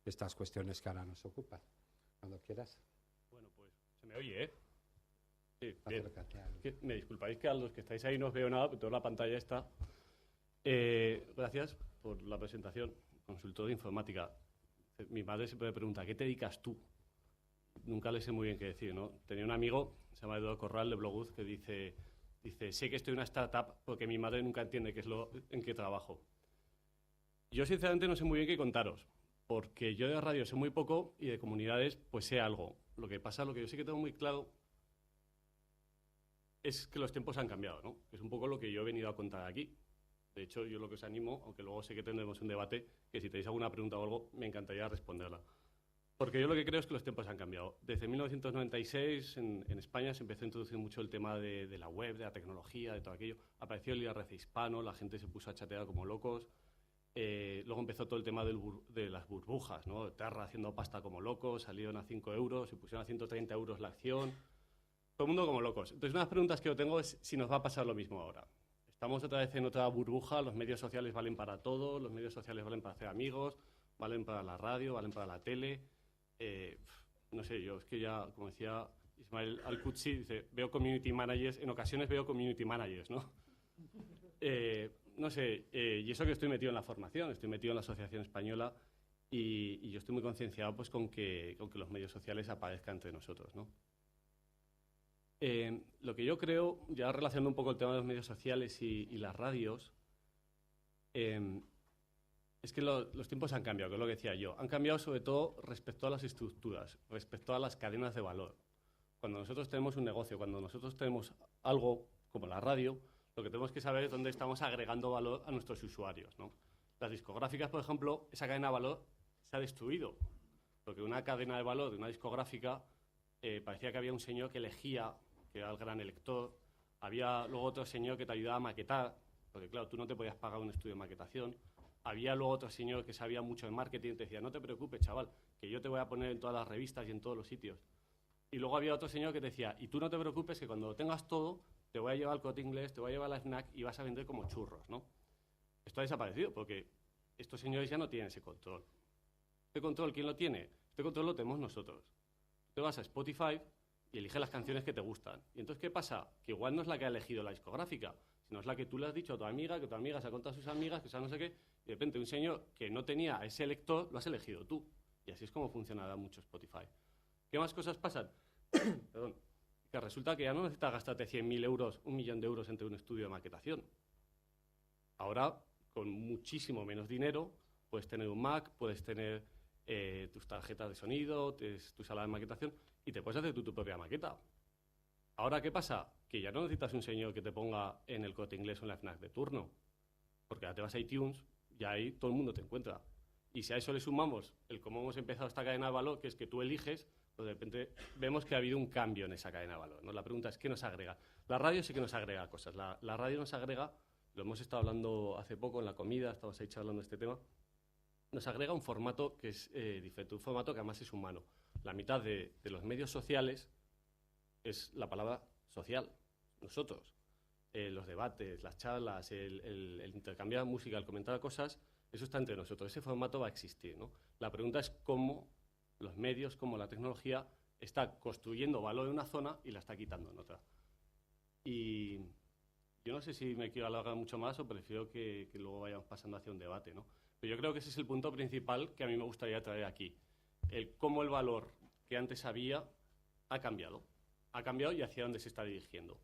estas cuestiones que ahora nos ocupan. Cuando quieras. Bueno, pues se me oye, ¿eh? Sí, bien. Acércate Me disculpáis que a los que estáis ahí no os veo nada, pero toda la pantalla está. Gracias por la presentación. Consultor de informática. Mi madre siempre me pregunta, ¿a qué te dedicas tú? Nunca le sé muy bien qué decir, ¿no? Tenía un amigo, se llama Eduardo Corral, de Bloguz, que dice, sé que estoy en una startup porque mi madre nunca entiende qué es en qué trabajo. Yo, sinceramente, no sé muy bien qué contaros, porque yo de radio sé muy poco y de comunidades, pues sé algo. Lo que pasa, lo que yo sí que tengo muy claro es que los tiempos han cambiado, ¿no? Es un poco lo que yo he venido a contar aquí. De hecho, yo lo que os animo, aunque luego sé que tendremos un debate, que si tenéis alguna pregunta o algo, me encantaría responderla. Porque yo lo que creo es que los tiempos han cambiado. Desde 1996 en España se empezó a introducir mucho el tema de la web, de la tecnología, de todo aquello. Apareció el IRC hispano, la gente se puso a chatear como locos. Luego empezó todo el tema de las burbujas, ¿no? Terra haciendo pasta como locos, salieron a 5 euros, se pusieron a 130 euros la acción. Todo el mundo como locos. Entonces, una de las preguntas que yo tengo es si nos va a pasar lo mismo ahora. Estamos otra vez en otra burbuja, los medios sociales valen para todo, los medios sociales valen para hacer amigos, valen para la radio, valen para la tele. No sé, yo es que ya, como decía Ismael Al-Qudsi, dice, veo community managers, en ocasiones veo community managers, ¿no? No sé, y eso que estoy metido en la formación, estoy metido en la Asociación Española y yo estoy muy concienciado pues, con que los medios sociales aparezcan entre nosotros, ¿no? Lo que yo creo, ya relacionando un poco el tema de los medios sociales y las radios, es que los tiempos han cambiado, que es lo que decía yo. Han cambiado sobre todo respecto a las estructuras, respecto a las cadenas de valor. Cuando nosotros tenemos un negocio, cuando nosotros tenemos algo como la radio, lo que tenemos que saber es dónde estamos agregando valor a nuestros usuarios, ¿no? Las discográficas, por ejemplo, esa cadena de valor se ha destruido, porque una cadena de valor de una discográfica parecía que había un señor que elegía, que era el gran elector, había luego otro señor que te ayudaba a maquetar, porque claro, tú no te podías pagar un estudio de maquetación, había luego otro señor que sabía mucho de marketing y te decía, no te preocupes, chaval, que yo te voy a poner en todas las revistas y en todos los sitios. Y luego había otro señor que te decía, y tú no te preocupes, que cuando lo tengas todo, te voy a llevar al Corte Inglés, te voy a llevar a la FNAC y vas a vender como churros, ¿no? Esto ha desaparecido porque estos señores ya no tienen ese control. ¿Este control quién lo tiene? Este control lo tenemos nosotros. Tú te vas a Spotify y eliges las canciones que te gustan. ¿Y entonces qué pasa? Que igual no es la que ha elegido la discográfica, sino es la que tú le has dicho a tu amiga, que tu amiga se ha contado a sus amigas, que sabe no sé qué, y de repente un señor que no tenía a ese lector lo has elegido tú. Y así es como funcionará mucho Spotify. ¿Qué más cosas pasan? Perdón. Que resulta que ya no necesitas gastarte 100.000 euros, 1.000.000 de euros entre un estudio de maquetación. Ahora, con muchísimo menos dinero, puedes tener un Mac, puedes tener tus tarjetas de sonido, tu sala de maquetación y te puedes hacer tu propia maqueta. Ahora, ¿qué pasa? Que ya no necesitas un señor que te ponga en el Corte Inglés o en la FNAC de turno, porque ya te vas a iTunes y ahí todo el mundo te encuentra. Y si a eso le sumamos el cómo hemos empezado esta cadena de valor, que es que tú eliges, pues de repente vemos que ha habido un cambio en esa cadena de valor, ¿no? La pregunta es, ¿qué nos agrega? La radio sí que nos agrega cosas. La radio nos agrega, lo hemos estado hablando hace poco en la comida, estamos ahí hablando de este tema, nos agrega un formato que es diferente, un formato que además es humano. La mitad de los medios sociales es la palabra social, nosotros. Los debates, las charlas, el intercambiar música, el comentar cosas, eso está entre nosotros. Ese formato va a existir, ¿no? La pregunta es cómo los medios, cómo la tecnología está construyendo valor en una zona y la está quitando en otra. Y yo no sé si me quiero alargar mucho más o prefiero que luego vayamos pasando hacia un debate, ¿no? Pero yo creo que ese es el punto principal que a mí me gustaría traer aquí. El cómo el valor que antes había ha cambiado y hacia dónde se está dirigiendo.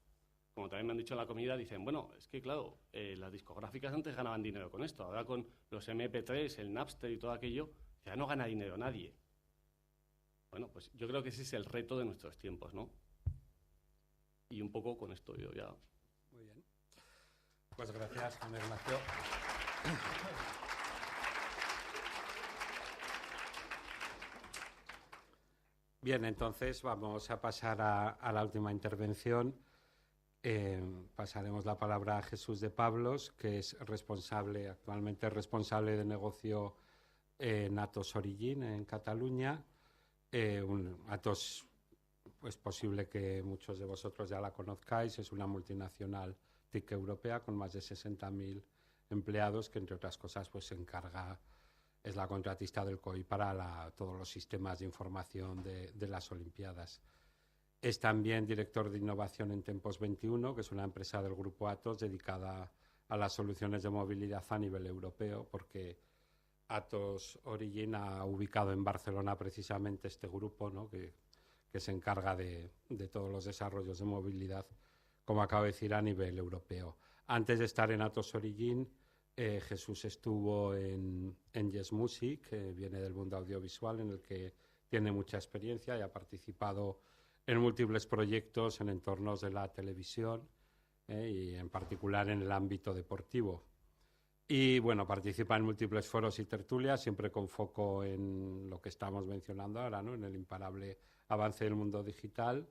Como también me han dicho en la comida, dicen, bueno, es que claro, las discográficas antes ganaban dinero con esto, ahora con los MP3, el Napster y todo aquello, ya no gana dinero nadie. Bueno, pues yo creo que ese es el reto de nuestros tiempos, ¿no? Y un poco con esto yo ya... Muy bien. Pues gracias, Juan Ignacio. Bien, entonces vamos a pasar a la última intervención. Pasaremos la palabra a Jesús de Pablos, que es actualmente responsable de negocio en Atos Origin en Cataluña. Atos, pues posible que muchos de vosotros ya la conozcáis, es una multinacional TIC europea con más de 60.000 empleados que, entre otras cosas, pues se encarga es la contratista del COI para todos los sistemas de información de las Olimpiadas. Es también director de innovación en Tempos 21, que es una empresa del grupo Atos dedicada a las soluciones de movilidad a nivel europeo, porque Atos Origin ha ubicado en Barcelona precisamente este grupo, ¿no? que se encarga de todos los desarrollos de movilidad, como acabo de decir, a nivel europeo. Antes de estar en Atos Origin, Jesús estuvo en Yes Music, que viene del mundo audiovisual, en el que tiene mucha experiencia y ha participado en múltiples proyectos en entornos de la televisión y en particular en el ámbito deportivo. Y bueno, participa en múltiples foros y tertulias, siempre con foco en lo que estamos mencionando ahora, ¿no? En el imparable avance del mundo digital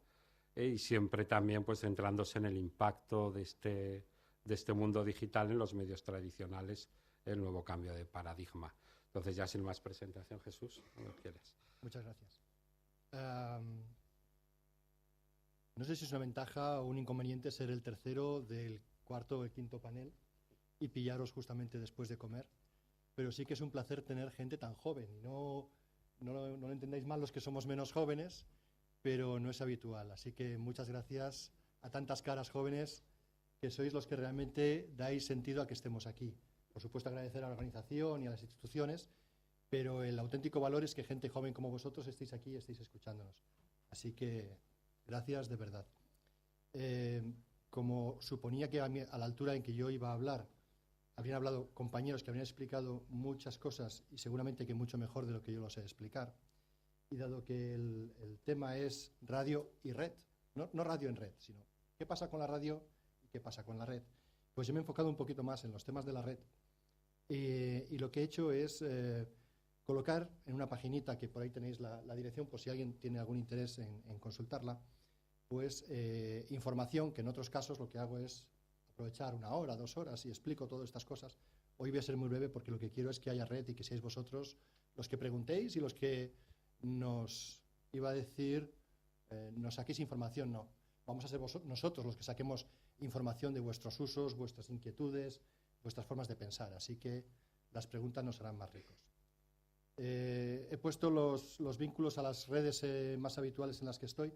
y siempre también pues centrándose en el impacto de este mundo digital en los medios tradicionales, el nuevo cambio de paradigma. Entonces, ya sin más presentación, Jesús, ¿cómo quieres? Muchas gracias. No sé si es una ventaja o un inconveniente ser el tercero del cuarto o el quinto panel y pillaros justamente después de comer, pero sí que es un placer tener gente tan joven. Y no lo entendáis mal los que somos menos jóvenes, pero no es habitual. Así que muchas gracias a tantas caras jóvenes que sois los que realmente dais sentido a que estemos aquí. Por supuesto, agradecer a la organización y a las instituciones, pero el auténtico valor es que gente joven como vosotros estéis aquí y estéis escuchándonos. Así que gracias de verdad. Como suponía que a la altura en que yo iba a hablar, habrían hablado compañeros que habrían explicado muchas cosas y seguramente que mucho mejor de lo que yo lo sé explicar. Y dado que el tema es radio y red, no radio en red, sino qué pasa con la radio y qué pasa con la red, pues yo me he enfocado un poquito más en los temas de la red y lo que he hecho es colocar en una paginita, que por ahí tenéis la dirección por si alguien tiene algún interés en consultarla, pues información que en otros casos lo que hago es aprovechar 1 hora, 2 horas y explico todas estas cosas. Hoy voy a ser muy breve porque lo que quiero es que haya red y que seáis vosotros los que preguntéis y los que nos saquéis información. No, vamos a ser nosotros los que saquemos información de vuestros usos, vuestras inquietudes, vuestras formas de pensar. Así que las preguntas nos harán más ricos. He puesto los vínculos a las redes más habituales en las que estoy.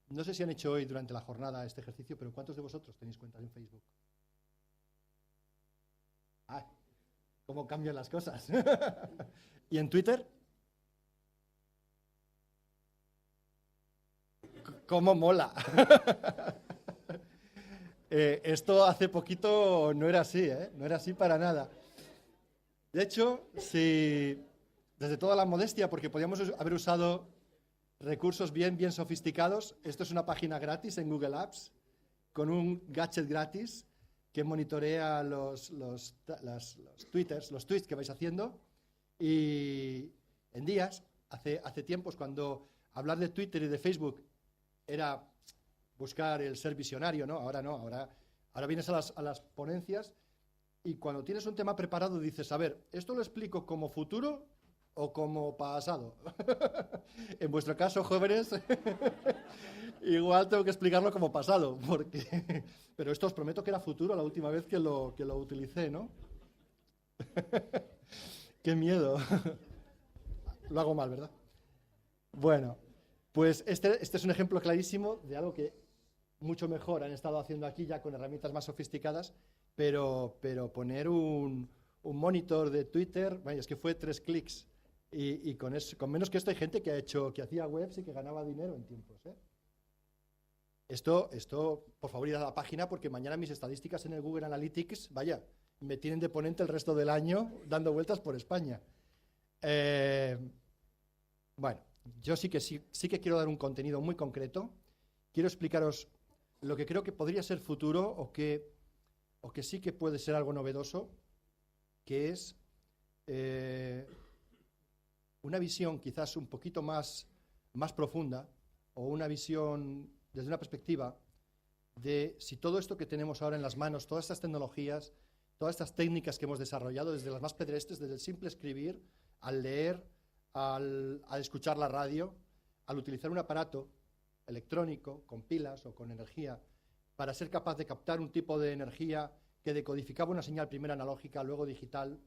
No sé si han hecho hoy durante la jornada este ejercicio, pero ¿cuántos de vosotros tenéis cuentas en Facebook? ¡Ah! ¿Cómo cambian las cosas? ¿Y en Twitter? ¿Cómo mola? Esto hace poquito no era así, no era así para nada. De hecho, desde toda la modestia, porque podíamos haber usado recursos bien sofisticados, esto es una página gratis en Google Apps, con un gadget gratis que monitorea los tweets que vais haciendo, y en días, hace tiempos, cuando hablar de Twitter y de Facebook era buscar el ser visionario, ¿no? Ahora no, ahora vienes a las ponencias y cuando tienes un tema preparado dices, a ver, ¿esto lo explico como futuro o como pasado? En vuestro caso, jóvenes, igual tengo que explicarlo como pasado, pero esto os prometo que era futuro la última vez que lo utilicé, ¿no? ¡Qué miedo! Lo hago mal, ¿verdad? Bueno, pues este es un ejemplo clarísimo de algo que mucho mejor han estado haciendo aquí ya con herramientas más sofisticadas, pero poner un monitor de Twitter, vaya, es que fue 3 clics y con menos que esto hay gente que hacía webs y que ganaba dinero en tiempos, ¿eh? Esto, por favor, id a la página porque mañana mis estadísticas en el Google Analytics, vaya, me tienen de ponente el resto del año dando vueltas por España. Bueno, yo sí que quiero dar un contenido muy concreto. Quiero explicaros lo que creo que podría ser futuro o que sí que puede ser algo novedoso, que es una visión quizás un poquito más profunda o una visión desde una perspectiva de si todo esto que tenemos ahora en las manos, todas estas tecnologías, todas estas técnicas que hemos desarrollado, desde las más pedestres, desde el simple escribir, al leer, al escuchar la radio, al utilizar un aparato electrónico con pilas o con energía para ser capaz de captar un tipo de energía que decodificaba una señal primero analógica, luego digital,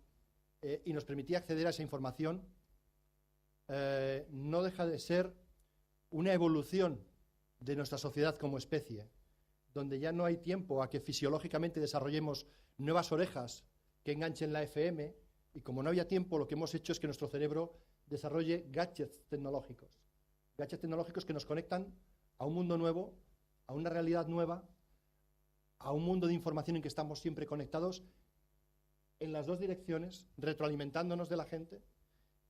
y nos permitía acceder a esa información, no deja de ser una evolución de nuestra sociedad como especie, donde ya no hay tiempo a que fisiológicamente desarrollemos nuevas orejas que enganchen la FM, y como no había tiempo, lo que hemos hecho es que nuestro cerebro desarrolle gadgets tecnológicos que nos conectan a un mundo nuevo, a una realidad nueva, a un mundo de información en que estamos siempre conectados en las dos direcciones, retroalimentándonos de la gente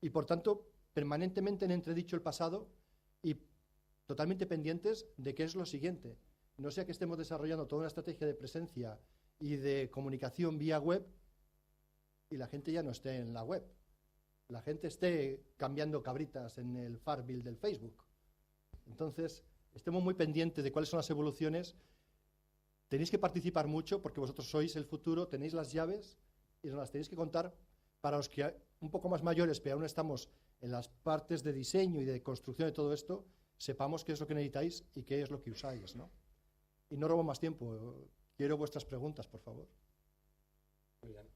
y, por tanto, permanentemente en entredicho el pasado y totalmente pendientes de qué es lo siguiente. No sea que estemos desarrollando toda una estrategia de presencia y de comunicación vía web y la gente ya no esté en la web. La gente esté cambiando cabritas en el Farmville del Facebook. Entonces, estemos muy pendientes de cuáles son las evoluciones. Tenéis que participar mucho porque vosotros sois el futuro, tenéis las llaves y nos las tenéis que contar para los que un poco más mayores, pero aún estamos en las partes de diseño y de construcción de todo esto, sepamos qué es lo que necesitáis y qué es lo que usáis, ¿no? Y no robo más tiempo. Quiero vuestras preguntas, por favor. Muy bien.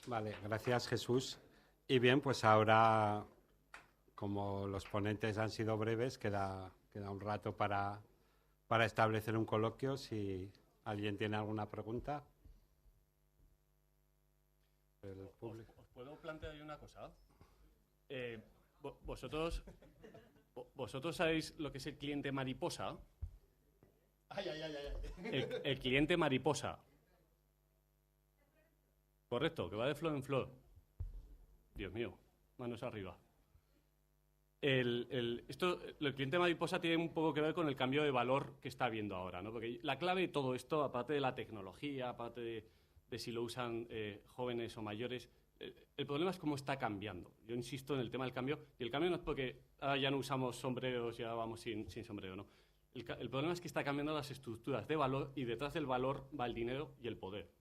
Vale, gracias, Jesús. Y bien, pues ahora, como los ponentes han sido breves, queda un rato para establecer un coloquio. Si alguien tiene alguna pregunta. ¿Os puedo plantear yo una cosa? ¿Vosotros sabéis lo que es el cliente mariposa? El cliente mariposa. Correcto, que va de flor en flor. Dios mío, manos arriba. El cliente mariposa tiene un poco que ver con el cambio de valor que está habiendo ahora, ¿no? Porque la clave de todo esto, aparte de la tecnología, aparte de si lo usan jóvenes o mayores, el problema es cómo está cambiando. Yo insisto en el tema del cambio, y el cambio no es porque ya no usamos sombreros y ahora vamos sin sombrero, no. El problema es que está cambiando las estructuras de valor y detrás del valor va el dinero y el poder.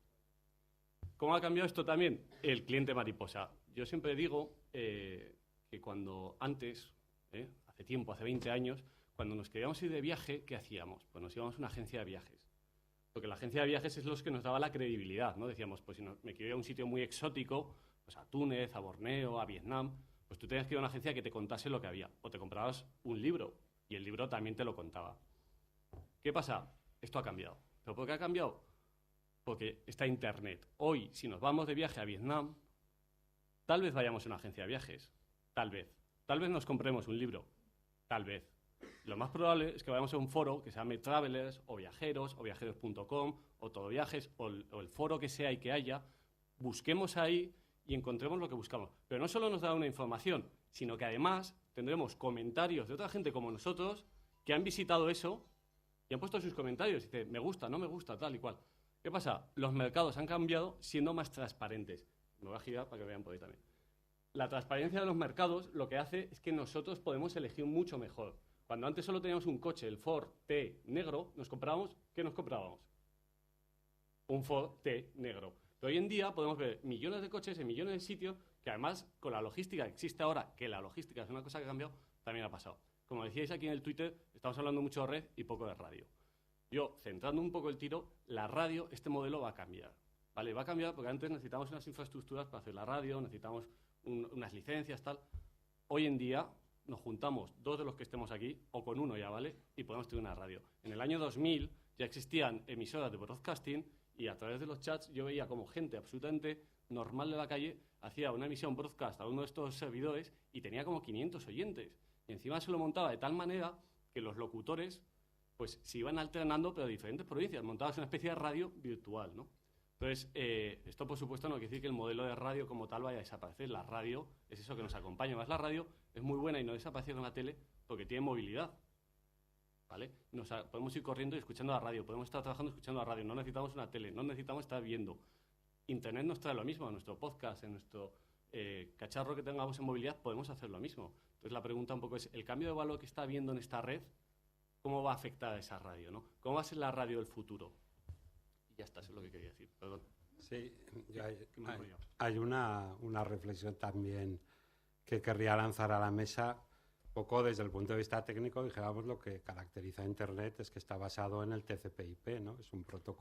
¿Cómo ha cambiado esto también? El cliente mariposa. Yo siempre digo que cuando antes, hace tiempo, hace 20 años, cuando nos queríamos ir de viaje, ¿qué hacíamos? Pues nos íbamos a una agencia de viajes. Porque la agencia de viajes es lo que nos daba la credibilidad, ¿no? Decíamos, pues si me quiero ir a un sitio muy exótico, pues a Túnez, a Borneo, a Vietnam, pues tú tenías que ir a una agencia que te contase lo que había. O te comprabas un libro y el libro también te lo contaba. ¿Qué pasa? Esto ha cambiado. ¿Pero por qué ha cambiado? Porque está Internet. Hoy, si nos vamos de viaje a Vietnam, tal vez vayamos a una agencia de viajes. Tal vez. Tal vez nos compremos un libro. Tal vez. Lo más probable es que vayamos a un foro que se llame Travelers o viajeros.com o Todo Viajes o el foro que sea y que haya. Busquemos ahí y encontremos lo que buscamos. Pero no solo nos da una información, sino que además tendremos comentarios de otra gente como nosotros que han visitado eso y han puesto sus comentarios. Dice, me gusta, no me gusta, tal y cual. ¿Qué pasa? Los mercados han cambiado siendo más transparentes. Me voy a girar para que vean por ahí también. La transparencia de los mercados lo que hace es que nosotros podemos elegir mucho mejor. Cuando antes solo teníamos un coche, el Ford T negro, ¿qué nos comprábamos? Un Ford T negro. Pero hoy en día podemos ver millones de coches en millones de sitios que además con la logística que existe ahora, que la logística es una cosa que ha cambiado, también ha pasado. Como decíais aquí en el Twitter, estamos hablando mucho de red y poco de radio. Yo, centrando un poco el tiro, la radio, este modelo va a cambiar. ¿Vale? Va a cambiar porque antes necesitábamos unas infraestructuras para hacer la radio, necesitamos unas licencias, tal. Hoy en día nos juntamos dos de los que estemos aquí, o con uno ya, ¿vale? Y podemos tener una radio. En el año 2000 ya existían emisoras de broadcasting y a través de los chats yo veía como gente absolutamente normal de la calle hacía una emisión broadcast a uno de estos servidores y tenía como 500 oyentes. Y encima se lo montaba de tal manera que los locutores pues se iban alternando, pero de diferentes provincias. Montabas una especie de radio virtual, ¿no? Entonces, esto por supuesto no quiere decir que el modelo de radio como tal vaya a desaparecer. La radio es eso que nos acompaña. Además, la radio es muy buena y no desaparece con la tele porque tiene movilidad, ¿vale? Podemos ir corriendo y escuchando la radio, podemos estar trabajando escuchando la radio, no necesitamos una tele, no necesitamos estar viendo. Internet nos trae lo mismo, en nuestro podcast, en nuestro cacharro que tengamos en movilidad, podemos hacer lo mismo. Entonces, la pregunta un poco es, ¿el cambio de valor que está habiendo en esta red, cómo va a afectar a esa radio, ¿no? ¿Cómo va a ser la radio del futuro? Ya está, eso es lo que quería decir, perdón. Sí, hay una reflexión también que querría lanzar a la mesa, poco desde el punto de vista técnico, dijéramos, lo que caracteriza a Internet es que está basado en el TCP/IP, ¿no? Es un protocolo